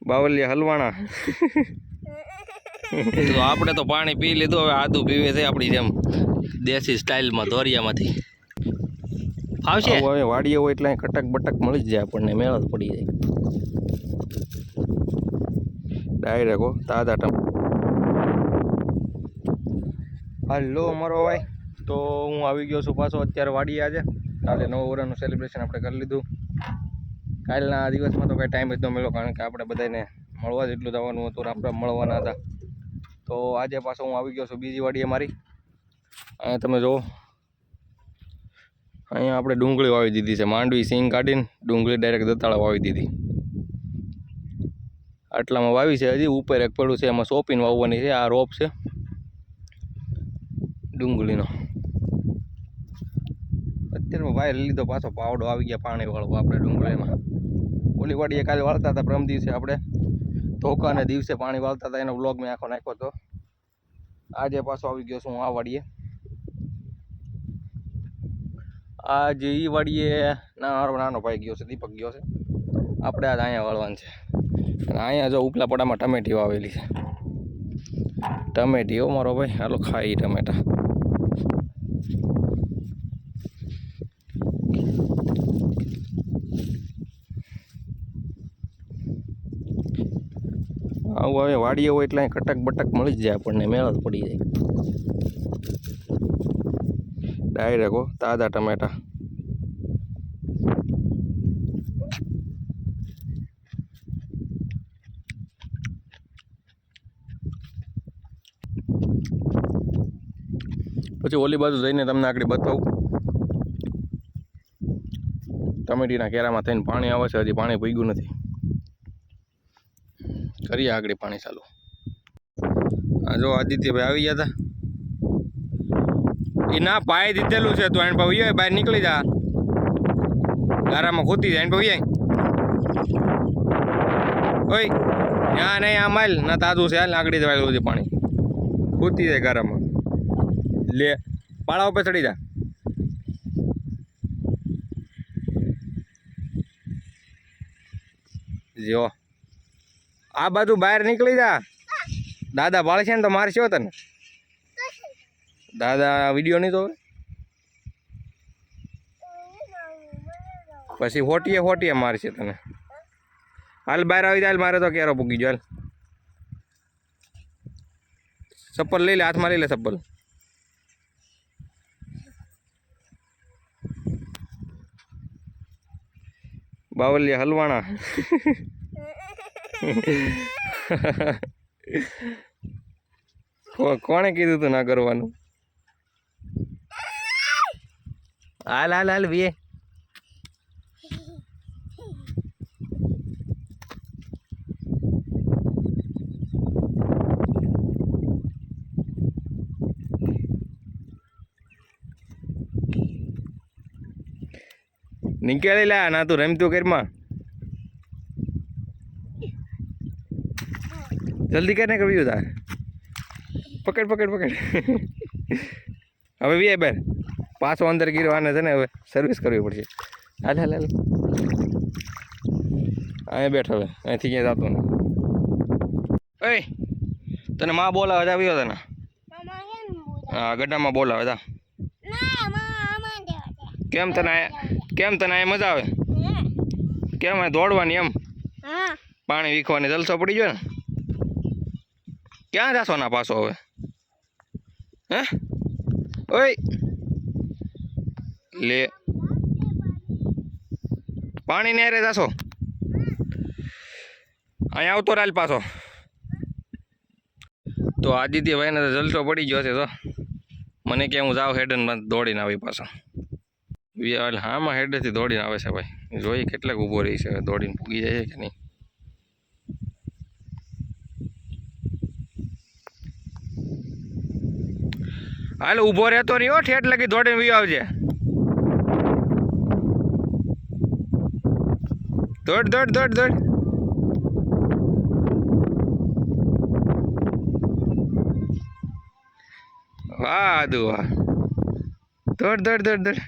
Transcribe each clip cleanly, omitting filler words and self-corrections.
બાવલિયા હલવાણા. તો આપણે તો પાણી પી લીધું, હવે આદુ પીવે છે આપણી જેમ દેશી સ્ટાઇલમાં ધોરિયામાંથી. ફાવશે હવે વાડીએ હોય એટલે કટક બટક મળી જ જાય આપણને, મેળ જ પડી જાય ડાયરેક્ટ. હો તાજા ટમ. હાલો મારો ભાઈ, તો હું આવી ગયો છું પાછો અત્યારે વાડીએ. આજે કાલે નવા વર્ષનું સેલિબ્રેશન આપણે કરી લીધું. કાલના દિવસમાં તો કંઈ ટાઈમ જ ન મળ્યો, કારણ કે આપણે બધાને મળવા જ એટલું જવાનું હતું, રામ રામ મળવાના હતા. તો આજે પાછો હું આવી ગયો છું બીજી વાડીએ મારી. અહીંયા તમે જુઓ, અહીંયા આપણે ડુંગળી વાવી દીધી છે. માંડવી સિંગ કાઢીને ડુંગળી ડાયરેક્ટ દતાળા વાવી દીધી. આટલામાં વાવી છે. હજી ઉપર એક પડ્યું છે, એમાં સોંપીને વાવવાની છે. આ રોપ છે ડુંગળીનો. અત્યારમાં ભાઈ લીધો પાછો પાવડો આવી ગયા પાણી વાળવો આપણે ડુંગળીમાં. ઓલી વાડીએ કાલે વાળતા હતા, પ્રમ દિવસે આપણે ધોકાને દિવસે પાણી વાળતા હતા, એનો વ્લોગ મેં આખો નાખ્યો હતો. આજે પાછો આવી ગયો છું આ વાડીએ. આજે એ વાડીએ નાનો ભાઈ ગયો છે, દીપક ગયો છે. આપણે આજ અહીંયા વાળવાનું છે. અને અહીંયા જો ઉપલા પડામાં ટમેટી વાવેલી છે. ટમેટી હો મારો ભાઈ, હાલો ખાઈ ટમેટા. આવું હવે વાડીએ હોય એટલે કટક બટક મળી જ જાય આપણને, મેળ જ પડી જાય ડાયરેક્ટ. હો તાજા ટમેટા. પછી ઓલી બાજુ જઈને તમને આગળ બતાવું. ટમેટીના કેરામાં થઈને પાણી આવે છે, હજી પાણી ભીગ્યું નથી. કરીએ આગળ પાણી ચાલુ. આ જો આદિત્યભાઈ આવી ગયા હતા. એ ના પાય દીધેલું છે, તો એને ભાઈ બહાર નીકળી જા, ગારામાં ખોતી જાય. એને ભાઈ ઓય ના નહીં, આ માલ ના તાજું છે, હાલ આગળ જવાયેલું છે પાણી, ખોતી જાય ગારામાં. લે પાળા ઉપર ચડી જા. જો આ બાજુ બહાર નીકળી જા. દાદા ભાળશે ને તો મારશો તને. દાદા વિડીયો નહીં તો પછી હોટીએ મારશે તને. હાલ બહાર આવી જાય, મારે તો ક્યારો પૂગી ગયો. હાલ ચપ્પલ લઈ લે, હાથમાં લઈ લે ચપ્પલ. બાવલિયા હલવાણા. કોણે કીધું તું ના કરવાનું? હાલ હાલ હાલ વીએ. નીકળી લા, ના તું રમતું કરીમાં. જલ્દી કરીને કરવી તાર. પકડ પકડ પકડ. હવે વી બેર પાછો અંદર ગીરવાને છે ને, હવે સર્વિસ કરવી પડશે. હાલ હાલ હાલ અહીંયા બેઠ. હવે અહીંથી ક્યાં જતો ને. ઓય તને માં બોલાવે આવ્યો તને. હા ગड्ढામાં બોલાવે તા. કેમ તને અહીંયા મજા આવે? કેમ અહીં દોડવાની એમ? પાણી વીખવાની જલસો પડી ગયો ને. ક્યાં જાશો ના પાછો હવે? હે ઓય લે પાણી ને રે જાશો. અહીંયા આવતો રાલ પાછો. તો આદિત્યભાઈને તો જલસો પડી ગયો છે. તો મને કે હું જાઉં હેડન દોડીને આવી પાછો. હામાં હેડેથી દોડીને આવે છે ભાઈ. જોઈએ કેટલાક ઊભો રહી છે, દોડીને પૂગી જાય કે નહીં. હાલ ઊભો રહેતો રહ્યો, ઠેઠ લગી દોડીને વી આવજે. દોડ દોડ દોડ દોડ. વાહ આદુ વાહ. દોડ દોડ દોડ દોડ.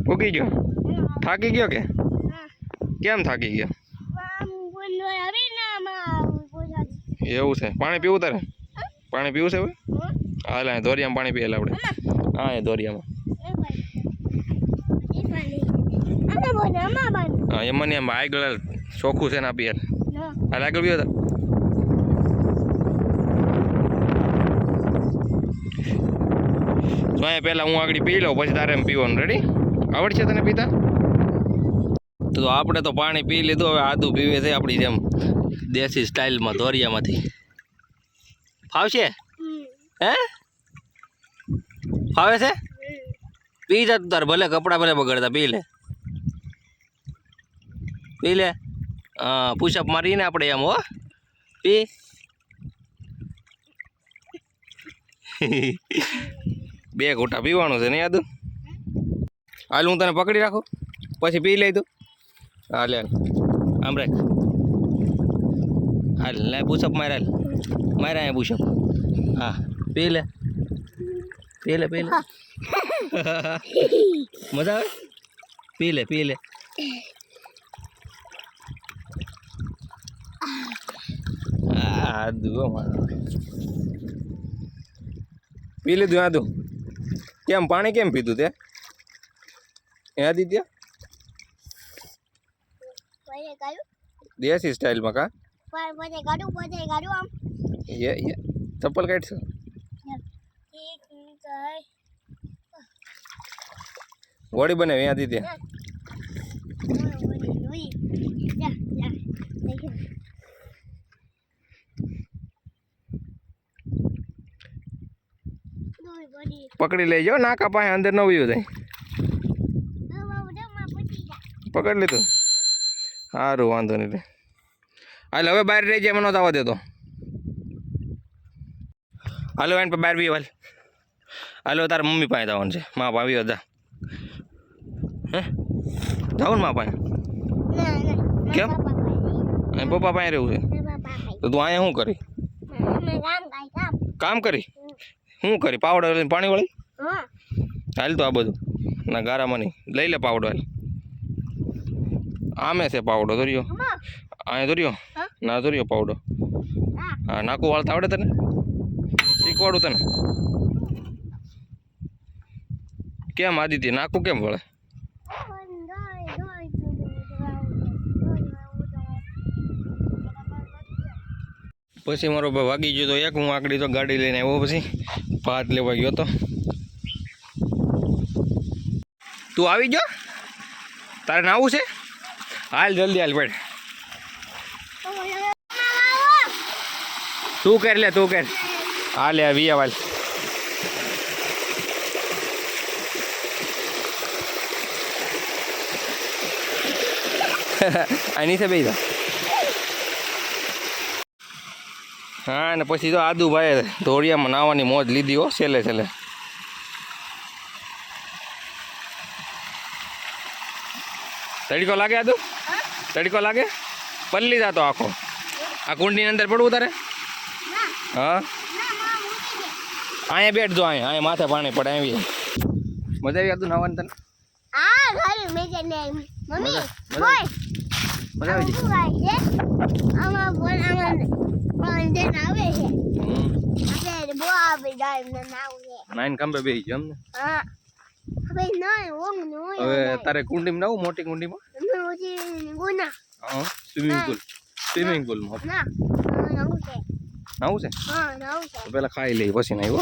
પૂગી ગયો? થાકી ગયો કે? કેમ થાકી ગયા? આમ બોલો હવે ના માં બોલા એવું છે. પાણી પીવું તારે? પાણી પીવું છે હવે? હાલ આ દોરિયામાં પાણી પીએલા આપણે. હા એ દોરિયામાં. હા એમાં ને એમ આગળ ચોખ્ખું છે ને આપી યાર. હાલ આગળ પીવો તાર. જો પહેલા હું આગળ પી લઉં પછી તારે એમ પીવાનું. રેડી? આવડશે તને પીતા? તો આપણે તો પાણી પી લીધું. હવે આદુ પીવે છે આપણી જેમ દેશી સ્ટાઇલમાં દોરિયામાંથી. ફાવશે? હે ફાવે છે? પી જા તું તાર, ભલે કપડાં ભલે બગડતા, પી લે પી લે. હા પુશઅપ મારીને આપણે એમ. હો પી. બે ઘૂંટા પીવાનું છે ને યાદ. હાલ હું તને પકડી રાખું પછી પી લઈ તું. હા લે આમ રાખ. હાલ લે પુશઅપ માર. હાલ મારે અહીંયા પુશઅપ. હા પી લે પી લે પી લે. મજા આવે? પી લે પી લે. આદુ પી લીધું આદુ. કેમ પાણી કેમ પીધું તે? આદિત્ય દેશી સ્ટાઇલમાં કા? એ ચપ્પલ કાઢશો? વડી બનાવી આદિત્ય. પકડી લેજો નાકા પાસે અંદર ન વયું જાય. પકડી લીધું? સારું વાંધો નહીં. હાલ હવે બહાર રહી જાય, મને નહોતા આવવા દેતો. હાલો એને બહાર બી હાલ. હાલો તારા મમ્મી પાસે જવાનું છે. મા પાસે આવ્યો જા. હે જાવ ને મા પાસે? કેમ? અહીં પપ્પા પાસે રહેવું છે તો તું અહીંયા શું કરી? કામ કરી? શું કરી? પાવડર લઈને પાણી વળી? હાલ તો આ બધું ના ગારામાં નહીં. લઈ લે પાવડો. હાલ આમે છે પાવડો. દોર્યો અહીંયા દોર્યો ના દોર્યો પાવડો. હા નાકું વાળતા આવડે તને? શીખવાડું તને. કેમ આદિત્ય નાકું કેમ વળે? પછી મારો ભાઈ વાગી ગયો તો એક. હું આકડી તો ગાડી લઈને આવ્યો પછી ભાત લેવા ગયો તો. તું આવી ગયો? તારે નાવું છે? હાલ જલ્દી હાલ બેઠ. તું કર લે તું કર. હાલ લે વિયા વાલ. આ નીચે બેસી જા. હા ને પછી તો આદુભાઈ ધોળિયામાં નાવાની મોજ લીધી હો છેલ્લે છેલ્લે. તડકો લાગે આદુ? તડકો લાગે? પલ્લી જાતો આખો. આ કુંડીની અંદર પડવું તારે? હા અહીંયા બેઠજો. અહીંયા માથે પાણી પડે. આવી મજા આવી આદુ નાવાની તને? મજા આવી? નાઈન ખંભે બેસી ગયો એમને? હવે તારે કુંડીમાં નાવું? મોટી કુંડીમાં? હા સ્વિમિંગ પુલમાં નાવું છે? પેલા ખાઈ લઈ પછી નાઈ. હો